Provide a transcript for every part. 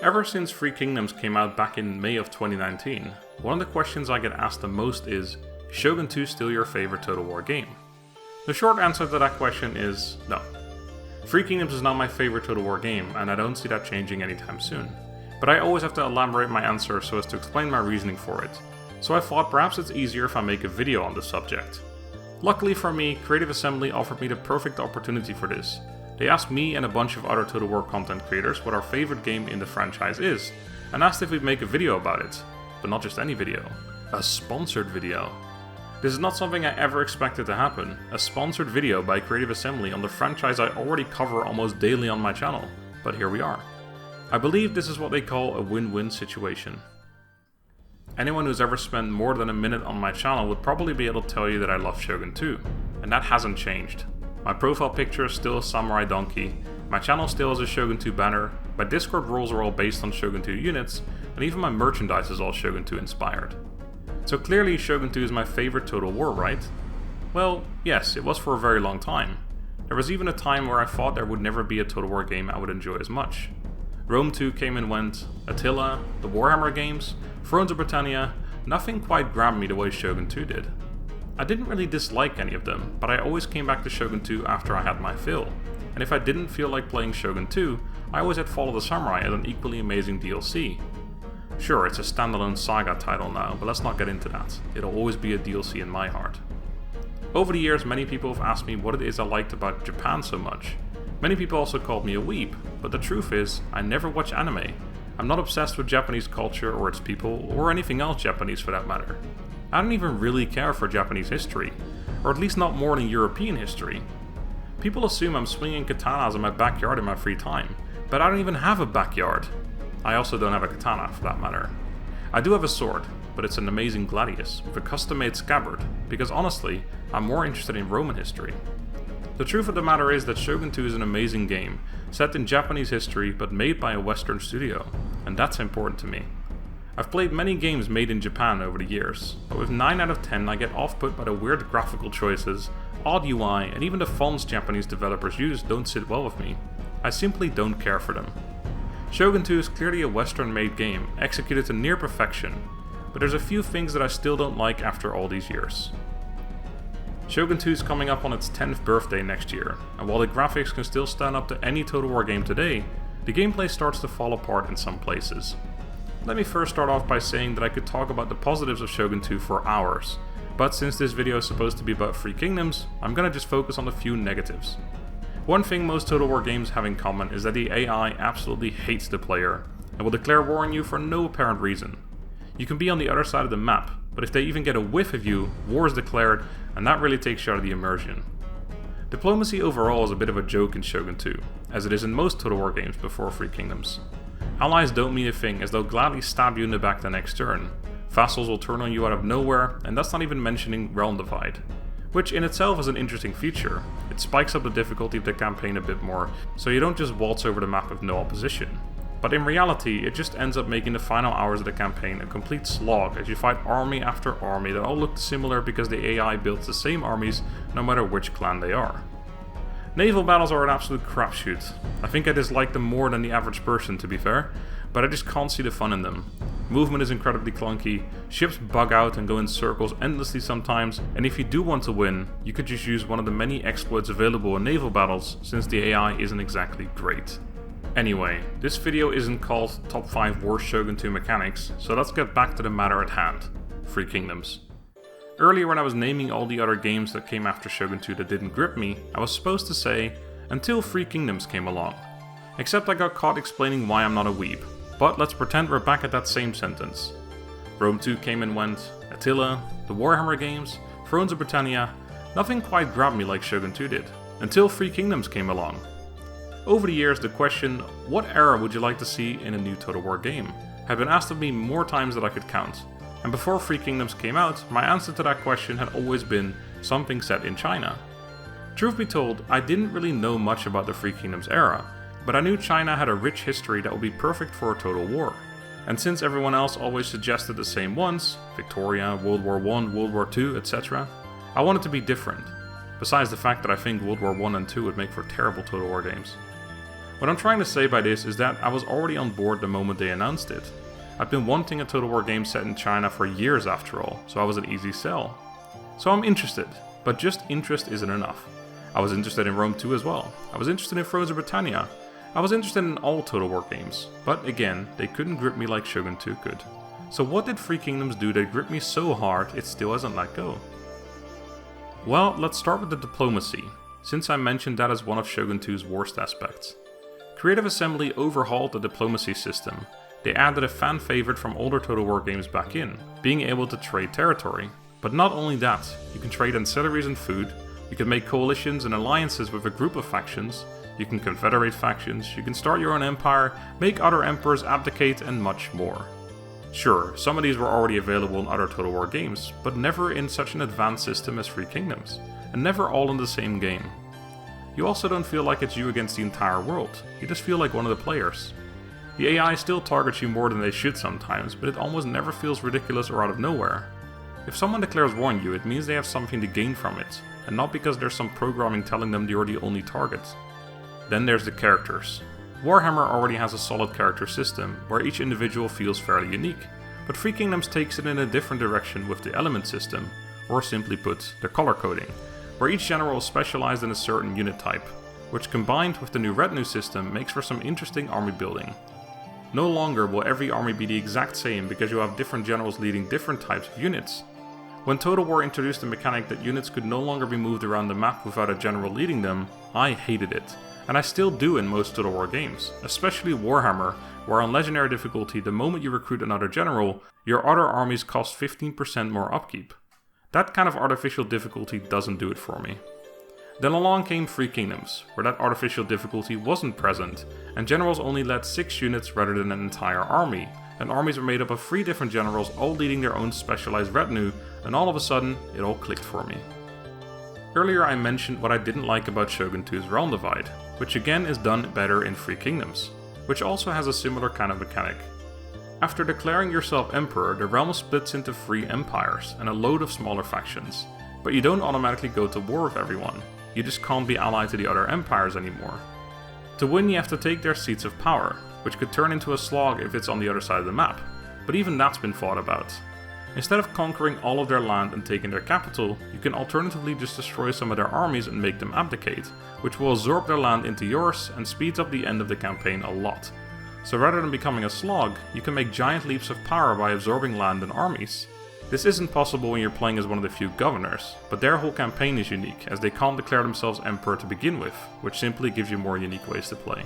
Ever since Free Kingdoms came out back in May of 2019, one of the questions I get asked the most is, Shogun 2 still your favorite Total War game? The short answer to that question is no. Free Kingdoms is not my favorite Total War game, and I don't see that changing anytime soon. But I always have to elaborate my answer so as to explain my reasoning for it, so I thought perhaps it's easier if I make a video on the subject. Luckily for me, Creative Assembly offered me the perfect opportunity for this. They asked me and a bunch of other Total War content creators what our favorite game in the franchise is, and asked if we'd make a video about it. But not just any video. A sponsored video. This is not something I ever expected to happen. A sponsored video by Creative Assembly on the franchise I already cover almost daily on my channel. But here we are. I believe this is what they call a win-win situation. Anyone who's ever spent more than a minute on my channel would probably be able to tell you that I love Shogun 2. And that hasn't changed. My profile picture is still MrSmartDonkey, my channel still has a Shogun 2 banner, my Discord roles are all based on Shogun 2 units, and even my merchandise is all Shogun 2 inspired. So clearly Shogun 2 is my favorite Total War, right? Well, yes, it was for a very long time. There was even a time where I thought there would never be a Total War game I would enjoy as much. Rome 2 came and went, Attila, the Warhammer games, Thrones of Britannia, nothing quite grabbed me the way Shogun 2 did. I didn't really dislike any of them, but I always came back to Shogun 2 after I had my fill. And if I didn't feel like playing Shogun 2, I always had Fall of the Samurai as an equally amazing DLC. Sure, it's a standalone saga title now, but let's not get into that. It'll always be a DLC in my heart. Over the years, many people have asked me what it is I liked about Japan so much. Many people also called me a weeb, but the truth is, I never watch anime. I'm not obsessed with Japanese culture or its people, or anything else Japanese for that matter. I don't even really care for Japanese history, or at least not more than European history. People assume I'm swinging katanas in my backyard in my free time, but I don't even have a backyard. I also don't have a katana for that matter. I do have a sword, but it's an amazing gladius with a custom-made scabbard, because honestly, I'm more interested in Roman history. The truth of the matter is that Shogun 2 is an amazing game, set in Japanese history but made by a Western studio, and that's important to me. I've played many games made in Japan over the years, but with 9 out of 10 I get off-put by the weird graphical choices, odd UI, and even the fonts Japanese developers use don't sit well with me. I simply don't care for them. Shogun 2 is clearly a Western-made game, executed to near perfection, but there's a few things that I still don't like after all these years. Shogun 2 is coming up on its 10th birthday next year, and while the graphics can still stand up to any Total War game today, the gameplay starts to fall apart in some places. Let me first start off by saying that I could talk about the positives of Shogun 2 for hours, but since this video is supposed to be about Free Kingdoms, I'm gonna just focus on a few negatives. One thing most Total War games have in common is that the AI absolutely hates the player, and will declare war on you for no apparent reason. You can be on the other side of the map, but if they even get a whiff of you, war is declared, and that really takes you out of the immersion. Diplomacy overall is a bit of a joke in Shogun 2, as it is in most Total War games before Free Kingdoms. Allies don't mean a thing, as they'll gladly stab you in the back the next turn. Vassals will turn on you out of nowhere, and that's not even mentioning realm divide. Which in itself is an interesting feature. It spikes up the difficulty of the campaign a bit more, so you don't just waltz over the map with no opposition. But in reality, it just ends up making the final hours of the campaign a complete slog as you fight army after army that all look similar because the AI builds the same armies no matter which clan they are. Naval battles are an absolute crapshoot. I think I dislike them more than the average person, to be fair, but I just can't see the fun in them. Movement is incredibly clunky, ships bug out and go in circles endlessly sometimes, and if you do want to win, you could just use one of the many exploits available in naval battles, since the AI isn't exactly great. Anyway, this video isn't called Top 5 Worst Shogun 2 Mechanics, so let's get back to the matter at hand. Free Kingdoms. Earlier when I was naming all the other games that came after Shogun 2 that didn't grip me, I was supposed to say, until Free Kingdoms came along. Except I got caught explaining why I'm not a weeb. But let's pretend we're back at that same sentence. Rome 2 came and went, Attila, the Warhammer games, Thrones of Britannia, nothing quite grabbed me like Shogun 2 did, until Free Kingdoms came along. Over the years, the question, what era would you like to see in a new Total War game, had been asked of me more times than I could count. And before Free Kingdoms came out, my answer to that question had always been something set in China. Truth be told, I didn't really know much about the Free Kingdoms era, but I knew China had a rich history that would be perfect for a Total War. And since everyone else always suggested the same ones, Victoria, World War I, World War II, etc., I wanted to be different, besides the fact that I think World War I and II would make for terrible Total War games. What I'm trying to say by this is that I was already on board the moment they announced it. I've been wanting a Total War game set in China for years after all, so I was an easy sell. So I'm interested, but just interest isn't enough. I was interested in Rome 2 as well. I was interested in Frozen Britannia. I was interested in all Total War games, but again, they couldn't grip me like Shogun 2 could. So what did Three Kingdoms do that gripped me so hard it still hasn't let go? Well, let's start with the diplomacy, since I mentioned that as one of Shogun 2's worst aspects. Creative Assembly overhauled the diplomacy system. They added a fan favorite from older Total War games back in, being able to trade territory. But not only that, you can trade ancillaries and food, you can make coalitions and alliances with a group of factions, you can confederate factions, you can start your own empire, make other emperors abdicate, and much more. Sure, some of these were already available in other Total War games, but never in such an advanced system as Three Kingdoms, and never all in the same game. You also don't feel like it's you against the entire world, you just feel like one of the players. The AI still targets you more than they should sometimes, but it almost never feels ridiculous or out of nowhere. If someone declares war on you, it means they have something to gain from it, and not because there's some programming telling them you're the only target. Then there's the characters. Warhammer already has a solid character system, where each individual feels fairly unique, but Three Kingdoms takes it in a different direction with the element system, or simply put, the color coding, where each general is specialized in a certain unit type, which combined with the new retinue system makes for some interesting army building. No longer will every army be the exact same because you have different generals leading different types of units. When Total War introduced the mechanic that units could no longer be moved around the map without a general leading them, I hated it, and I still do in most Total War games, especially Warhammer, where on Legendary difficulty the moment you recruit another general, your other armies cost 15% more upkeep. That kind of artificial difficulty doesn't do it for me. Then along came Three Kingdoms, where that artificial difficulty wasn't present, and generals only led 6 units rather than an entire army, and armies were made up of 3 different generals all leading their own specialized retinue, and all of a sudden, it all clicked for me. Earlier I mentioned what I didn't like about Shogun 2's Realm Divide, which again is done better in Three Kingdoms, which also has a similar kind of mechanic. After declaring yourself emperor, the realm splits into 3 empires and a load of smaller factions, but you don't automatically go to war with everyone. You just can't be allied to the other empires anymore. To win you have to take their seats of power, which could turn into a slog if it's on the other side of the map, but even that's been thought about. Instead of conquering all of their land and taking their capital, you can alternatively just destroy some of their armies and make them abdicate, which will absorb their land into yours and speeds up the end of the campaign a lot. So rather than becoming a slog, you can make giant leaps of power by absorbing land and armies. This isn't possible when you're playing as one of the few governors, but their whole campaign is unique, as they can't declare themselves emperor to begin with, which simply gives you more unique ways to play.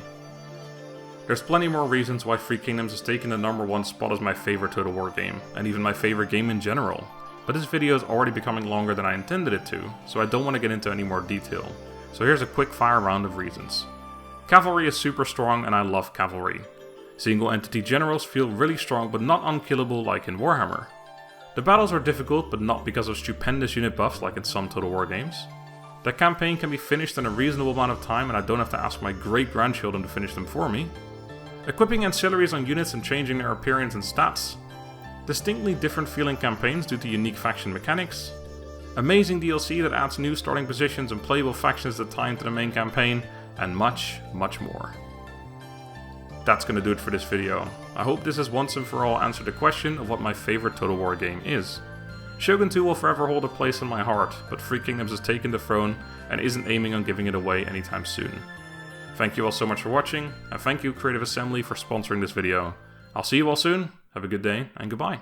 There's plenty more reasons why Three Kingdoms has taken the #1 spot as my favorite Total War game, and even my favorite game in general, but this video is already becoming longer than I intended it to, so I don't want to get into any more detail. So here's a quick fire round of reasons. Cavalry is super strong and I love cavalry. Single entity generals feel really strong but not unkillable like in Warhammer. The battles are difficult, but not because of stupendous unit buffs like in some Total War games. The campaign can be finished in a reasonable amount of time and I don't have to ask my great-grandchildren to finish them for me. Equipping ancillaries on units and changing their appearance and stats. Distinctly different feeling campaigns due to unique faction mechanics. Amazing DLC that adds new starting positions and playable factions that tie into the main campaign, and much, much more. That's gonna do it for this video. I hope this has once and for all answered the question of what my favorite Total War game is. Shogun 2 will forever hold a place in my heart, but Three Kingdoms has taken the throne and isn't aiming on giving it away anytime soon. Thank you all so much for watching, and thank you Creative Assembly for sponsoring this video. I'll see you all soon, have a good day, and goodbye.